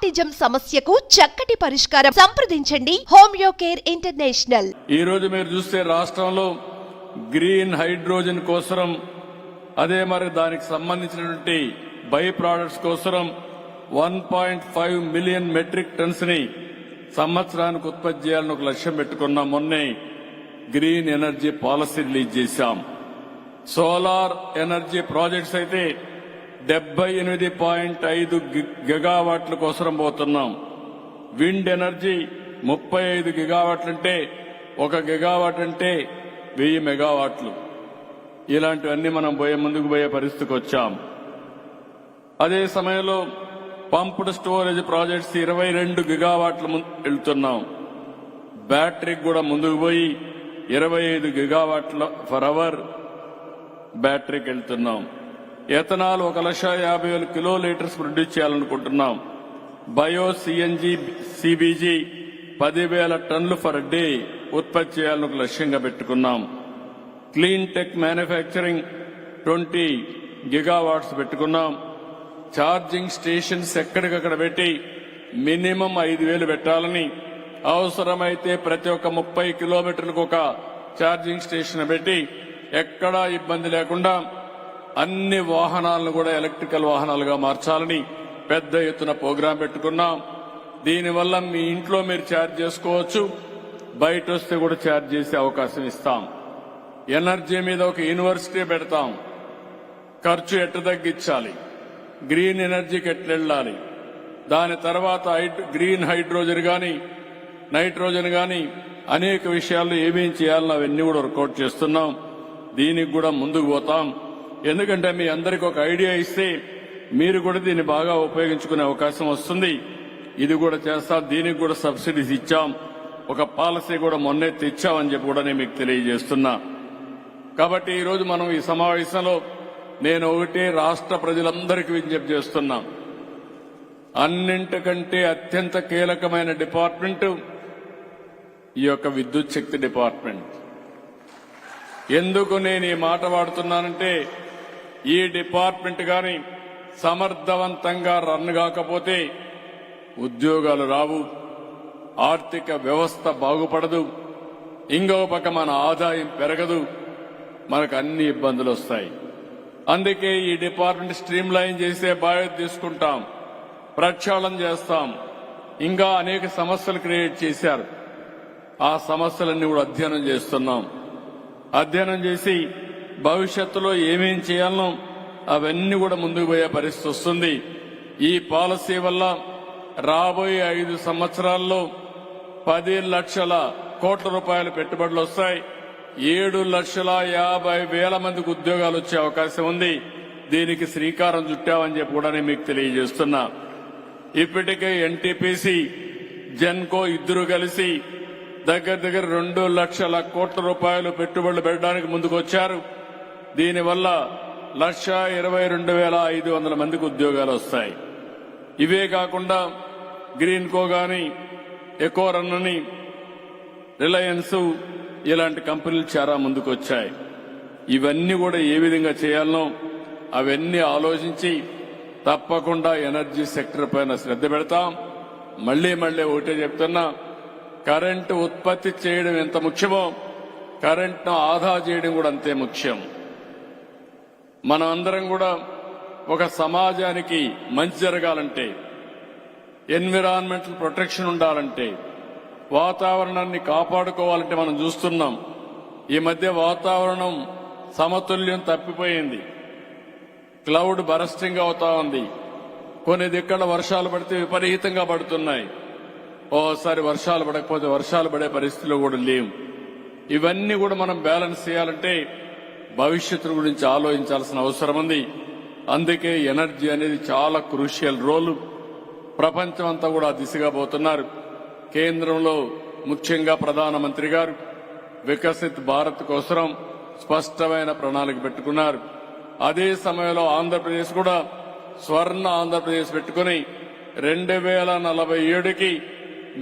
రామటిజం సమస్యకు చక్కటి పరిష్కారం. సంప్రదించండి హోమియో కేర్ ఇంటర్నేషనల్. ఈ రోజు మీరు చూస్తే రాష్ట్రంలో గ్రీన్ హైడ్రోజన్ కోసం, అదే మరి దానికి సంబంధించినటువంటి బై ప్రొడక్ట్స్ కోసం 1.5 మిలియన్ మెట్రిక్ టన్స్ ని సంవత్సరానికి ఉత్పత్తి చేయాలని ఒక లక్ష్యం పెట్టుకున్నాం. మొన్నే గ్రీన్ ఎనర్జీ పాలసీ రిలీజ్ చేశాం. సోలార్ ఎనర్జీ ప్రాజెక్ట్స్ అయితే 78.5 గిగావాట్ల కోసం పోతున్నాం. విండ్ ఎనర్జీ 35 గిగావాట్లంటే 1 గిగావాట్ అంటే 1000 మెగావాట్లు. ఇలాంటివన్నీ మనం ముందుకు పోయే పరిస్థితికి వచ్చాం. అదే సమయంలో పంప్డ్ స్టోరేజ్ ప్రాజెక్ట్స్ 22 గిగావాట్ల వెళ్తున్నాం. బ్యాటరీకి కూడా ముందుకు పోయి 25 గిగావాట్ల ఫర్ అవర్ బ్యాటరీకి వెళ్తున్నాం. ఎథనాల్ 1,50,000 కిలోలీటర్స్ ప్రొడ్యూస్ చేయాలనుకుంటున్నాం. బయో సిఎన్జి సిబిజి 10,000 టన్నులు ఫర్ డే ఉత్పత్తి చేయాలని ఒక లక్ష్యంగా పెట్టుకున్నాం. క్లీన్ టెక్ మ్యానుఫ్యాక్చరింగ్ 20 గిగావాట్స్ పెట్టుకున్నాం. ఛార్జింగ్ స్టేషన్స్ ఎక్కడికక్కడ పెట్టి మినిమం 5,000 పెట్టాలని, అవసరమైతే ప్రతి ఒక్క 30 కిలోమీటర్లకు ఒక ఛార్జింగ్ స్టేషన్ పెట్టి ఎక్కడా ఇబ్బంది లేకుండా అన్ని వాహనాలను కూడా ఎలక్ట్రికల్ వాహనాలుగా మార్చాలని పెద్ద ఎత్తున ప్రోగ్రాం పెట్టుకున్నాం. దీనివల్ల మీ ఇంట్లో మీరు ఛార్జ్ చేసుకోవచ్చు, బయట వస్తే కూడా ఛార్జ్ చేసే అవకాశం ఇస్తాం. ఎనర్జీ మీద ఒక యూనివర్సిటీ పెడతాం. ఖర్చు ఎట్ట తగ్గించాలి, గ్రీన్ ఎనర్జీకి ఎట్లెళ్ళాలి, దాని తర్వాత గ్రీన్ హైడ్రోజన్ గాని నైట్రోజన్ గాని అనేక విషయాల్లో ఏమేం చేయాలని అవన్నీ కూడా వర్కౌట్ చేస్తున్నాం. దీనికి కూడా ముందుకు పోతాం. ఎందుకంటే మీ అందరికీ ఒక ఐడియా ఇస్తే మీరు కూడా దీన్ని బాగా ఉపయోగించుకునే అవకాశం వస్తుంది. ఇది కూడా చేస్తాం. దీనికి కూడా సబ్సిడీస్ ఇచ్చాం. ఒక పాలసీ కూడా మొన్నే తెచ్చామని చెప్పి కూడా నేను మీకు తెలియజేస్తున్నా. కాబట్టి ఈరోజు మనం ఈ సమావేశంలో నేను ఒకటే రాష్ట్ర ప్రజలందరికీ విజ్ఞప్తి చేస్తున్నా. అన్నింటికంటే అత్యంత కీలకమైన డిపార్ట్మెంట్ ఈ యొక్క విద్యుత్ శక్తి డిపార్ట్మెంట్. ఎందుకు నేను ఈ మాట వాడుతున్నానంటే, ఈ డిపార్ట్మెంట్ గాని సమర్థవంతంగా రన్ కాకపోతే ఉద్యోగాలు రావు, ఆర్థిక వ్యవస్థ బాగుపడదు, ఇంకొక పక్క మన ఆదాయం పెరగదు, మనకు అన్ని ఇబ్బందులు వస్తాయి. అందుకే ఈ డిపార్ట్మెంట్ స్ట్రీమ్ లైన్ చేసే బాధ్యత తీసుకుంటాం, ప్రక్షాళన చేస్తాం. ఇంకా అనేక సమస్యలు క్రియేట్ చేశారు. ఆ సమస్యలన్నీ కూడా అధ్యయనం చేస్తున్నాం. అధ్యయనం చేసి భవిష్యత్తులో ఏమేం చేయాలనో అవన్నీ కూడా ముందుకు పోయే పరిస్థితి వస్తుంది. ఈ పాలసీ వల్ల రాబోయే 5 సంవత్సరాల్లో 10 లక్షల కోట్ల రూపాయల పెట్టుబడులు వస్తాయి. 7,50,000 మందికి ఉద్యోగాలు వచ్చే అవకాశం ఉంది. దీనికి శ్రీకారం చుట్టామని చెప్పి కూడా నేను మీకు తెలియజేస్తున్నా. ఇప్పటికే ఎన్టీపీసీ జెన్కో ఇద్దరు కలిసి దగ్గర 2 లక్షల కోట్ల రూపాయలు పెట్టుబడులు పెట్టడానికి ముందుకు వచ్చారు. దీనివల్ల 1,22,500 మందికి ఉద్యోగాలు వస్తాయి. ఇవే కాకుండా గ్రీన్కో గాని, ఎకోరన్ అని, రిలయన్స్ ఇలాంటి కంపెనీలు చాలా ముందుకు వచ్చాయి. ఇవన్నీ కూడా ఏ విధంగా చేయాలనో అవన్నీ ఆలోచించి తప్పకుండా ఎనర్జీ సెక్టర్ పైన శ్రద్ధ పెడతాం. మళ్లీ ఒకటే చెప్తున్నా, కరెంటు ఉత్పత్తి చేయడం ఎంత ముఖ్యమో కరెంటును ఆదా చేయడం కూడా అంతే ముఖ్యం. మనం అందరం కూడా ఒక సమాజానికి మంచి జరగాలంటే, ఎన్విరాన్మెంటల్ ప్రొటెక్షన్ ఉండాలంటే, వాతావరణాన్ని కాపాడుకోవాలంటే మనం చూస్తున్నాం ఈ మధ్య వాతావరణం సమతుల్యం తప్పిపోయింది. క్లౌడ్ బరస్టింగ్ అవుతా ఉంది. కొన్ని దిక్కల వర్షాలు పడితే విపరీతంగా పడుతున్నాయి. ఓసారి వర్షాలు పడకపోతే వర్షాలు పడే పరిస్థితులు కూడా లేవు. ఇవన్నీ కూడా మనం బ్యాలెన్స్ చేయాలంటే భవిష్యత్తు గురించి ఆలోచించాల్సిన అవసరం ఉంది. అందుకే ఎనర్జీ అనేది చాలా క్రూషియల్ రోల్. ప్రపంచం అంతా కూడా దిశగా పోతున్నారు. కేంద్రంలో ముఖ్యంగా ప్రధానమంత్రి గారు వికసిత్ భారత్ కోసం స్పష్టమైన ప్రణాళిక పెట్టుకున్నారు. అదే సమయంలో ఆంధ్రప్రదేశ్ కూడా స్వర్ణ ఆంధ్రప్రదేశ్ పెట్టుకుని 2047కి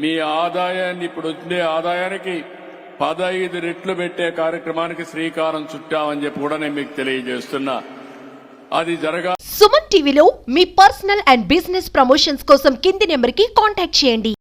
మీ ఆదాయాన్ని ఇప్పుడు వచ్చే ఆదాయానికి 15 రెట్లు పెట్టే కార్యక్రమానికి శ్రీకారం చుట్టామని చెప్పి కూడా నేను మీకు తెలియజేస్తున్నా. అది జరగాలి. సుమన్ టీవీలో మీ పర్సనల్ అండ్ బిజినెస్ ప్రమోషన్స్ కోసం కింది నెంబర్కి కాంటాక్ట్ చేయండి.